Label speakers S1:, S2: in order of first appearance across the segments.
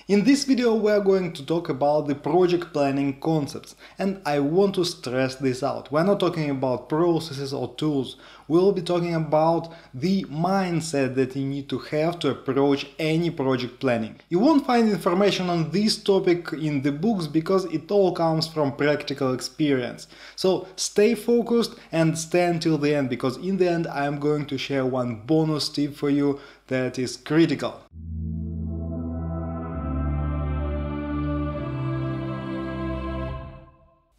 S1: In this video we are going to talk about the project planning concepts, and I want to stress this out. We're not talking about processes or tools, we'll be talking about the mindset that you need to have to approach any project planning. You won't find information on this topic in the books because it all comes from practical experience. So stay focused and stay until the end, because in the end I'm going to share one bonus tip for you that is critical.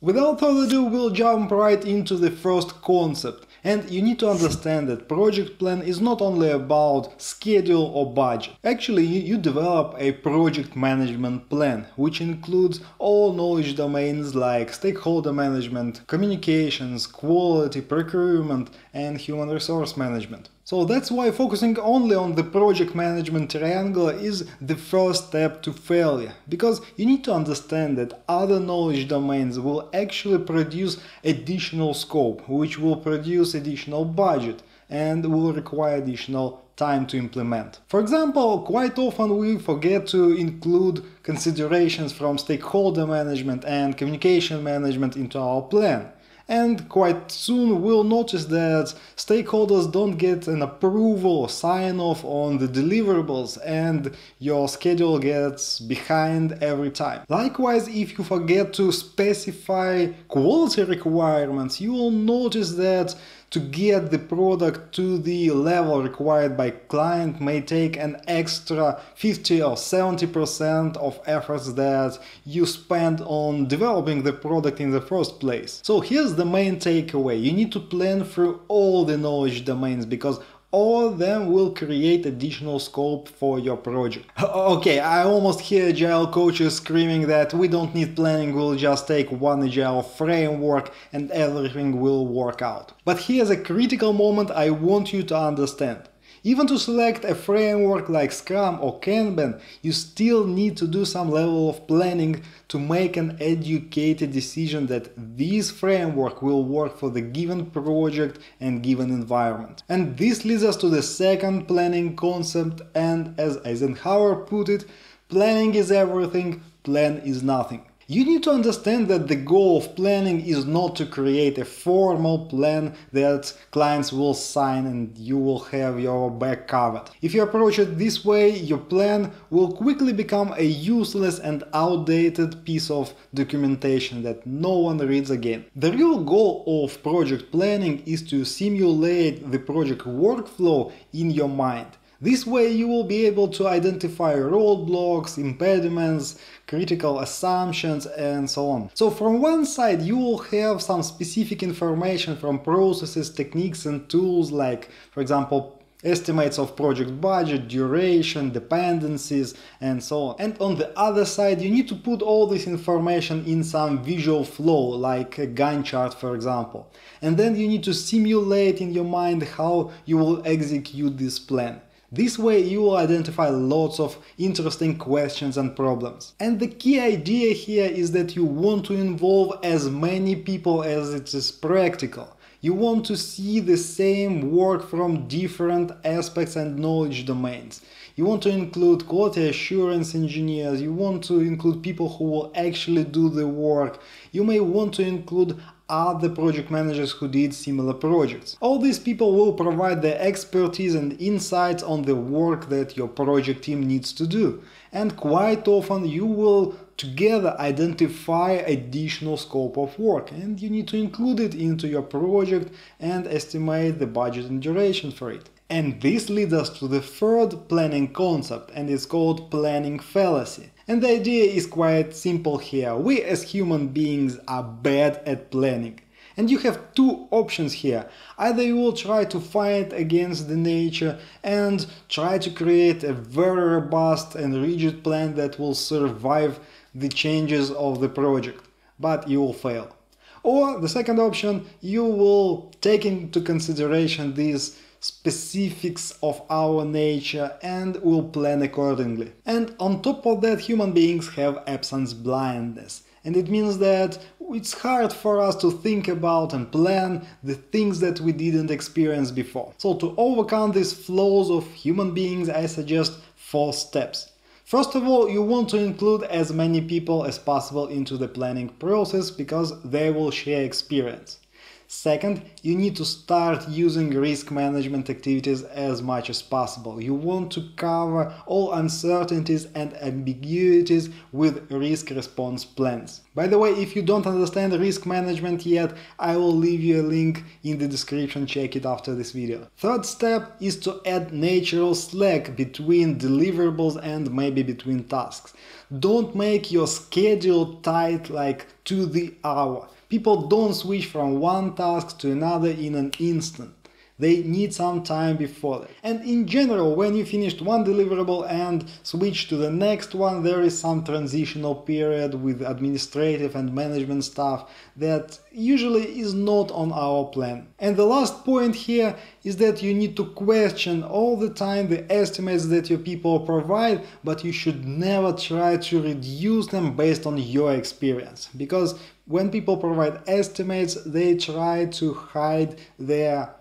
S1: Without further ado, we'll jump right into the first concept. And you need to understand that project plan is not only about schedule or budget. Actually, you develop a project management plan, which includes all knowledge domains like stakeholder management, communications, quality, procurement, and human resource management. So that's why focusing only on the project management triangle is the first step to failure, because you need to understand that other knowledge domains will actually produce additional scope, which will produce additional budget and will require additional time to implement. For example, quite often we forget to include considerations from stakeholder management and communication management into our plan. And quite soon we'll notice that stakeholders don't get an approval or sign-off on the deliverables, and your schedule gets behind every time. Likewise, if you forget to specify quality requirements, you will notice that to get the product to the level required by client may take an extra 50 or 70% of efforts that you spend on developing the product in the first place. So here's the main takeaway. You need to plan through all the knowledge domains, because all of them will create additional scope for your project. Okay, I almost hear agile coaches screaming that we don't need planning, we'll just take one agile framework and everything will work out. But here's a critical moment I want you to understand. Even to select a framework like Scrum or Kanban, you still need to do some level of planning to make an educated decision that this framework will work for the given project and given environment. And this leads us to the second planning concept, and as Eisenhower put it, planning is everything, plan is nothing. You need to understand that the goal of planning is not to create a formal plan that clients will sign and you will have your back covered. If you approach it this way, your plan will quickly become a useless and outdated piece of documentation that no one reads again. The real goal of project planning is to simulate the project workflow in your mind. This way you will be able to identify roadblocks, impediments, critical assumptions, and so on. So from one side you will have some specific information from processes, techniques and tools like, for example, estimates of project budget, duration, dependencies, and so on. And on the other side you need to put all this information in some visual flow, like a Gantt chart for example. And then you need to simulate in your mind how you will execute this plan. This way you will identify lots of interesting questions and problems. And the key idea here is that you want to involve as many people as it is practical. You want to see the same work from different aspects and knowledge domains. You want to include quality assurance engineers, you want to include people who will actually do the work, you may want to include other project managers who did similar projects. All these people will provide their expertise and insights on the work that your project team needs to do. And quite often you will together identify additional scope of work, and you need to include it into your project and estimate the budget and duration for it. And this leads us to the third planning concept, and it's called planning fallacy. And the idea is quite simple here. We as human beings are bad at planning. And you have two options here. Either you will try to fight against the nature and try to create a very robust and rigid plan that will survive the changes of the project, but you will fail. Or the second option, you will take into consideration these specifics of our nature and will plan accordingly. And on top of that, human beings have absence blindness. And it means that it's hard for us to think about and plan the things that we didn't experience before. So to overcome these flaws of human beings, I suggest 4 steps. First of all, you want to include as many people as possible into the planning process because they will share experience. Second, you need to start using risk management activities as much as possible. You want to cover all uncertainties and ambiguities with risk response plans. By the way, if you don't understand risk management yet, I will leave you a link in the description, check it after this video. Third step is to add natural slack between deliverables and maybe between tasks. Don't make your schedule tight like to the hour. People don't switch from one task to another in an instant. They need some time before that. And in general, when you finished one deliverable and switch to the next one, there is some transitional period with administrative and management stuff that usually is not on our plan. And the last point here is that you need to question all the time the estimates that your people provide, but you should never try to reduce them based on your experience. Because when people provide estimates, they try to hide their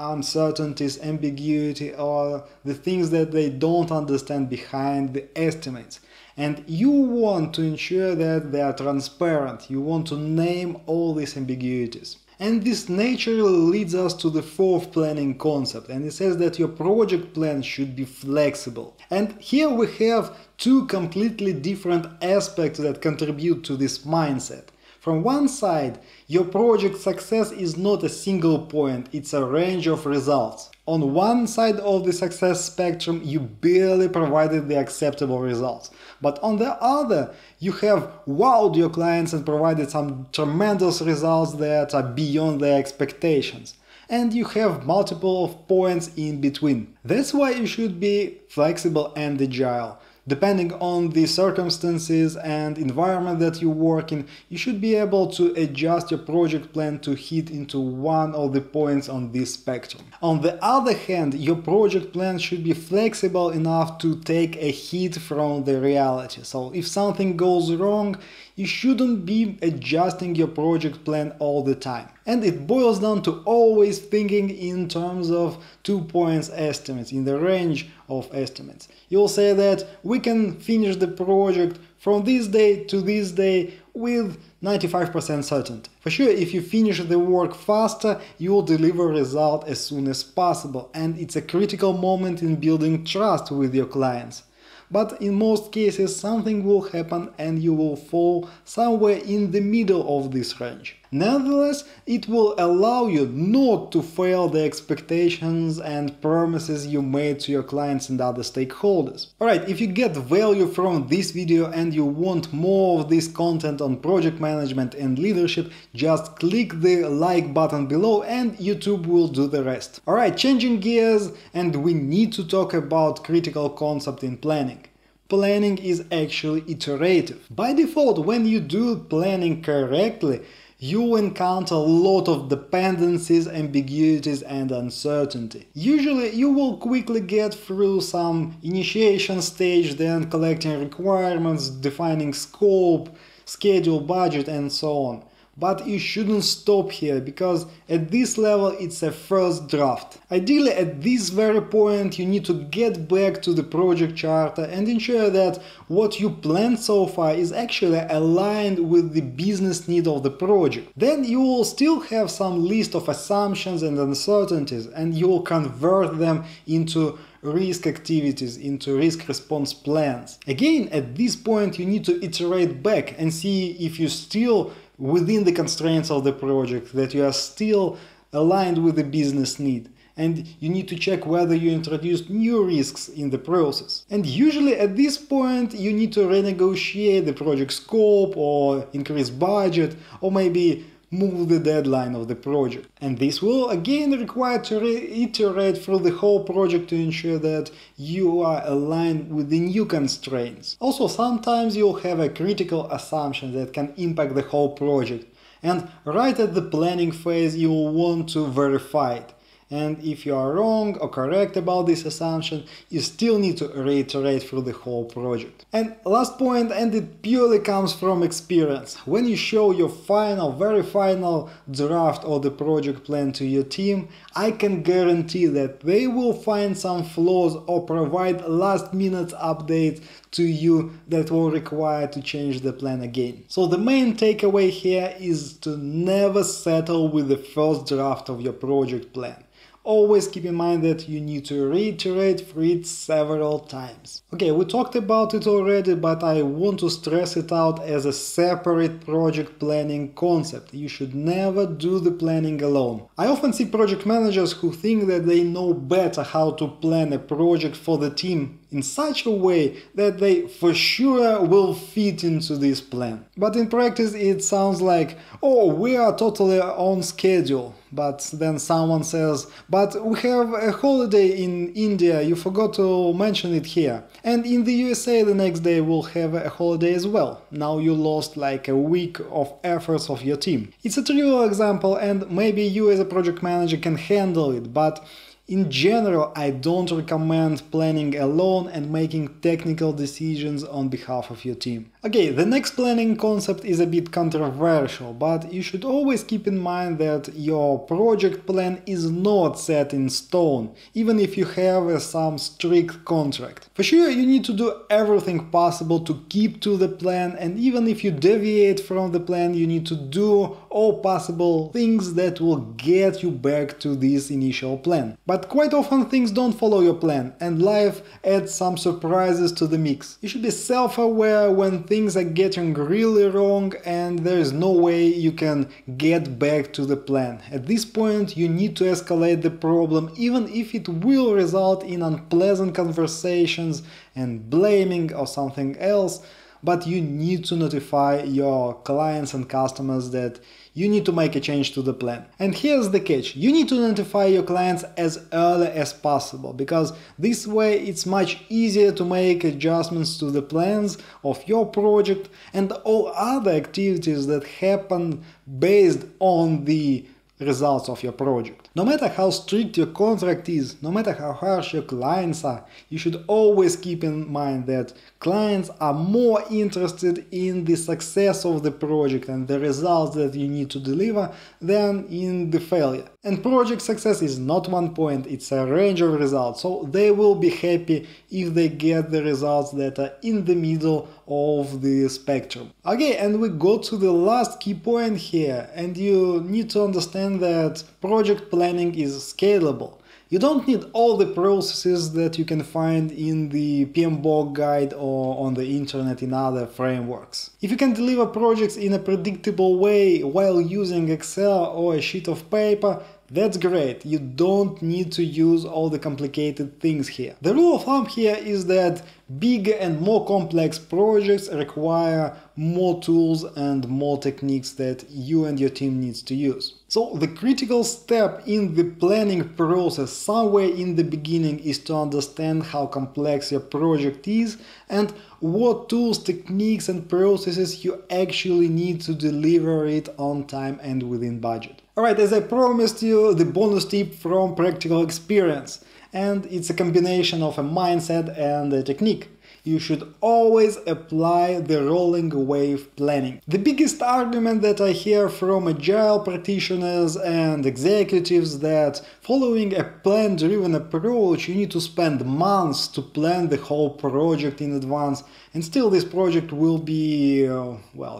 S1: uncertainties, ambiguity, or the things that they don't understand behind the estimates. And you want to ensure that they are transparent. You want to name all these ambiguities. And this naturally leads us to the fourth planning concept, and it says that your project plan should be flexible. And here we have two completely different aspects that contribute to this mindset. From one side, your project success is not a single point, it's a range of results. On one side of the success spectrum, you barely provided the acceptable results. But on the other, you have wowed your clients and provided some tremendous results that are beyond their expectations. And you have multiple of points in between. That's why you should be flexible and agile. Depending on the circumstances and environment that you work in, you should be able to adjust your project plan to hit into one of the points on this spectrum. On the other hand, your project plan should be flexible enough to take a hit from the reality. So if something goes wrong, you shouldn't be adjusting your project plan all the time. And it boils down to always thinking in terms of 2 points estimates, in the range of estimates. You'll say that we can finish the project from this day to this day with 95% certainty. For sure, if you finish the work faster, you will deliver a result as soon as possible, and it's a critical moment in building trust with your clients. But in most cases, something will happen and you will fall somewhere in the middle of this range. Nevertheless, it will allow you not to fail the expectations and promises you made to your clients and other stakeholders. Alright, if you get value from this video and you want more of this content on project management and leadership, just click the like button below and YouTube will do the rest. Alright, changing gears, and we need to talk about critical concept in planning. Planning is actually iterative. By default, when you do planning correctly, you will encounter a lot of dependencies, ambiguities and uncertainty. Usually you will quickly get through some initiation stage, then collecting requirements, defining scope, schedule, budget and so on. But you shouldn't stop here, because at this level it's a first draft. Ideally, at this very point you need to get back to the project charter and ensure that what you planned so far is actually aligned with the business need of the project. Then you will still have some list of assumptions and uncertainties, and you will convert them into risk activities, into risk response plans. Again, at this point you need to iterate back and see if you still within the constraints of the project, that you are still aligned with the business need. And you need to check whether you introduced new risks in the process. And usually at this point you need to renegotiate the project scope or increase budget or maybe move the deadline of the project. And this will again require to reiterate through the whole project to ensure that you are aligned with the new constraints. Also, sometimes you'll have a critical assumption that can impact the whole project, and right at the planning phase you will want to verify it. And if you are wrong or correct about this assumption, you still need to reiterate through the whole project. And last point, and it purely comes from experience. When you show your final, very final draft of the project plan to your team, I can guarantee that they will find some flaws or provide last-minute updates to you that will require to change the plan again. So the main takeaway here is to never settle with the first draft of your project plan. Always keep in mind that you need to reiterate through it several times. Okay, we talked about it already, but I want to stress it out as a separate project planning concept. You should never do the planning alone. I often see project managers who think that they know better how to plan a project for the team in such a way that they for sure will fit into this plan. But in practice it sounds like, oh, we are totally on schedule. But then someone says, but we have a holiday in India, you forgot to mention it here. And in the USA the next day we'll have a holiday as well. Now you lost like a week of efforts of your team. It's a trivial example and maybe you as a project manager can handle it, but in general, I don't recommend planning alone and making technical decisions on behalf of your team. Okay, the next planning concept is a bit controversial, but you should always keep in mind that your project plan is not set in stone, even if you have some strict contract. For sure, you need to do everything possible to keep to the plan, and even if you deviate from the plan, you need to do all possible things that will get you back to this initial plan. But quite often things don't follow your plan, and life adds some surprises to the mix. You should be self-aware when things are getting really wrong and there is no way you can get back to the plan. At this point you need to escalate the problem, even if it will result in unpleasant conversations and blaming or something else, but you need to notify your clients and customers that you need to make a change to the plan. And here's the catch, you need to notify your clients as early as possible, because this way it's much easier to make adjustments to the plans of your project and all other activities that happen based on the results of your project. No matter how strict your contract is, no matter how harsh your clients are, you should always keep in mind that clients are more interested in the success of the project and the results that you need to deliver than in the failure. And project success is not one point, it's a range of results, so they will be happy if they get the results that are in the middle of the spectrum. Okay, and we go to the last key point here, and you need to understand that project planning is scalable. You don't need all the processes that you can find in the PMBOK guide or on the internet in other frameworks. If you can deliver projects in a predictable way while using Excel or a sheet of paper, that's great, you don't need to use all the complicated things here. The rule of thumb here is that bigger and more complex projects require more tools and more techniques that you and your team needs to use. So the critical step in the planning process somewhere in the beginning is to understand how complex your project is and what tools, techniques and processes you actually need to deliver it on time and within budget. Alright, as I promised you, the bonus tip from practical experience, and it's a combination of a mindset and a technique. You should always apply the rolling wave planning. The biggest argument that I hear from agile practitioners and executives that following a plan-driven approach, you need to spend months to plan the whole project in advance, and still this project will be,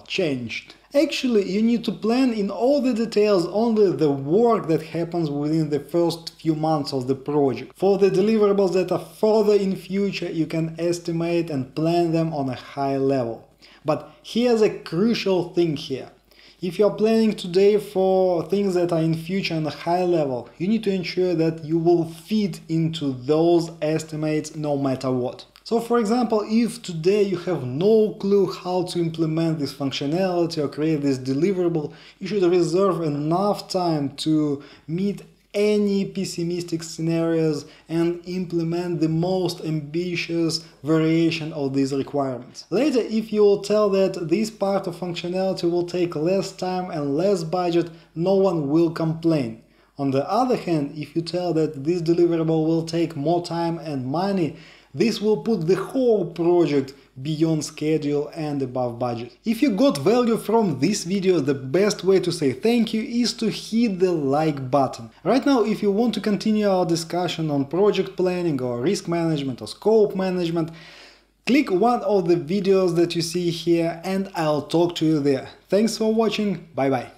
S1: changed. Actually, you need to plan in all the details only the work that happens within the first few months of the project. For the deliverables that are further in future, you can estimate and plan them on a high level. But here's a crucial thing here. If you're planning today for things that are in future on a high level, you need to ensure that you will fit into those estimates no matter what. So for example, if today you have no clue how to implement this functionality or create this deliverable, you should reserve enough time to meet any pessimistic scenarios and implement the most ambitious variation of these requirements. Later, if you will tell that this part of functionality will take less time and less budget, no one will complain. On the other hand, if you tell that this deliverable will take more time and money, this will put the whole project beyond schedule and above budget. If you got value from this video, the best way to say thank you is to hit the like button. Right now, if you want to continue our discussion on project planning or risk management or scope management, click one of the videos that you see here and I'll talk to you there. Thanks for watching, bye bye.